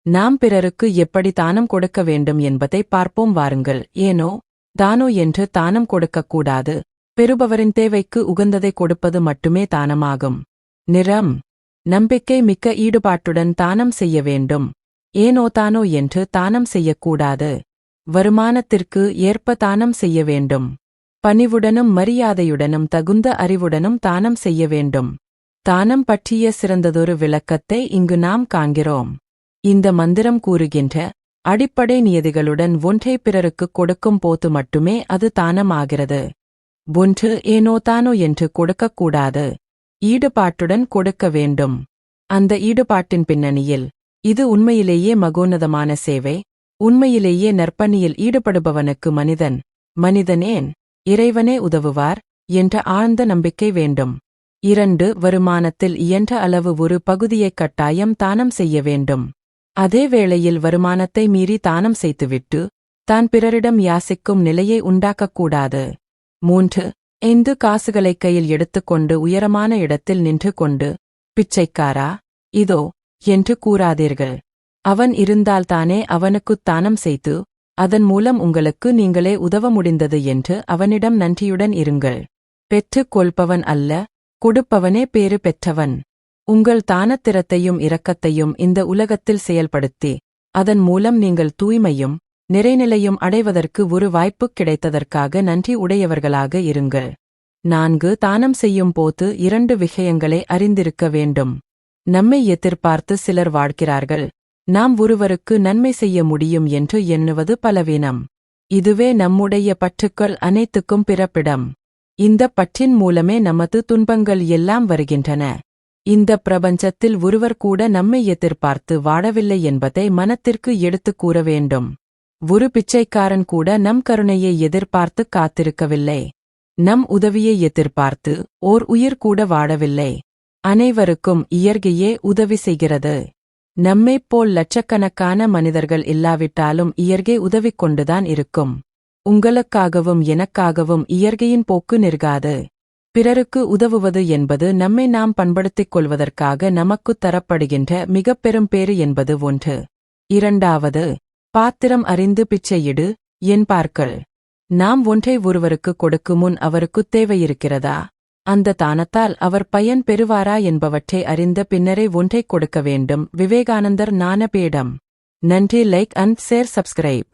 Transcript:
நாம் பிறருக்கு எப்படி தானம் கொடுக்க வேண்டும் என்பதை பார்ப்போம் வாருங்கள். ஏனோ தானோ என்று தானம் கொடுக்கக்கூடாது. பெறுபவரின் தேவைக்கு உகந்ததை கொடுப்பது மட்டுமே தானமாகும். நிறம் நம்பிக்கை மிக்க ஈடுபாட்டுடன் தானம் செய்ய வேண்டும். ஏனோ தானோ என்று தானம் செய்யக்கூடாது. வருமானத்திற்கு ஏற்ப தானம் செய்ய வேண்டும். பணிவுடனும் மரியாதையுடனும் தகுந்த அறிவுடனும் தானம் செய்ய வேண்டும். தானம் பற்றிய சிறந்ததொரு விளக்கத்தை இங்கு நாம் காண்கிறோம். இந்த மந்திரம் கூறுகின்ற அடிப்படை நியதிகளுடன் ஒன்றை பிறருக்கு கொடுக்கும் போது மட்டுமே அது தானமாகிறது. ஒன்று ஏனோ தானோ என்று கொடுக்கக்கூடாது. ஈடுபாட்டுடன் கொடுக்க வேண்டும். அந்த ஈடுபாட்டின் பின்னணியில் இது உண்மையிலேயே மகோன்னதமான சேவை, உண்மையிலேயே நற்பணியில் ஈடுபடுபவனுக்கு மனிதனேன் இறைவனே உதவுவார் என்ற ஆழ்ந்த நம்பிக்கை வேண்டும். 2 வருமானத்தில் இயன்ற அளவு ஒரு பகுதியை கட்டாயம் தானம் செய்ய வேண்டும். அதே வேளையில் வருமானத்தை மீறி தானம் செய்துவிட்டு தான் பிறரிடம் யாசிக்கும் நிலையை உண்டாக்கக்கூடாது. 3 5 காசுகளை கையில் எடுத்துக்கொண்டு உயரமான இடத்தில் நின்று கொண்டு பிச்சைக்காரா இதோ என்று கூறாதீர்கள். அவன் இருந்தால்தானே அவனுக்குத் தானம் செய்து அதன் மூலம் உங்களுக்கு நீங்களே உதவ முடிந்தது என்று அவனிடம் நன்றியுடன் இருங்கள். பெற்றுக் கொள்பவன் அல்ல, கொடுப்பவனே பேறு பெற்றவன். உங்கள் தானத்திறத்தையும் இரக்கத்தையும் இந்த உலகத்தில் செயல்படுத்தி அதன் மூலம் நீங்கள் தூய்மையும் நிறைநிலையும் அடைவதற்கு ஒரு வாய்ப்பு கிடைத்ததற்காக நன்றி உடையவர்களாக இருங்கள். 4 தானம் செய்யும் போது 2 விஷயங்களை அறிந்திருக்க வேண்டும். நம்மை எதிர்பார்த்து சிலர் வாழ்கிறார்கள். நாம் ஒருவருக்கு நன்மை செய்ய முடியும் என்று எண்ணுவது பலவீனம். இதுவே நம்முடைய பற்றுக்கள் அனைத்துக்கும் பிறப்பிடம். இந்த பற்றின் மூலமே நமது துன்பங்கள் எல்லாம் வருகின்றன. இந்த பிரபஞ்சத்தில் ஒருவர் கூட நம்மை எதிர்பார்த்து வாழவில்லை என்பதை மனத்திற்கு எடுத்துக் கூற வேண்டும். ஒரு பிச்சைக்காரன் கூட நம் கருணையை எதிர்பார்த்து காத்திருக்கவில்லை. நம் உதவியை எதிர்பார்த்து ஓர் உயிர் கூட வாழவில்லை. அனைவருக்கும் இயற்கையே உதவி செய்கிறது. நம்மைப் போல் லட்சக்கணக்கான மனிதர்கள் இல்லாவிட்டாலும் இயற்கை உதவி கொண்டுதான் இருக்கும். உங்களுக்காகவும் எனக்காகவும் இயற்கையின் போக்கு நிற்காது. பிறருக்கு உதவுவது என்பது நம்மை நாம் பண்படுத்திக் கொள்வதற்காக நமக்குத் தரப்படுகின்ற மிகப் பெரும் பேறு என்பது ஒன்று. 2 பாத்திரம் அறிந்து பிச்சையிடு என்பார்கள். நாம் ஒன்றை ஒருவருக்கு கொடுக்கும் முன் அவருக்குத் தேவையிருக்கிறதா, அந்த தானத்தால் அவர் பயன் பெறுவாரா என்பவற்றை அறிந்த பின்னரே ஒன்றை கொடுக்க வேண்டும். விவேகானந்தர் ஞானபீடம். நன்றி. Like and share, subscribe.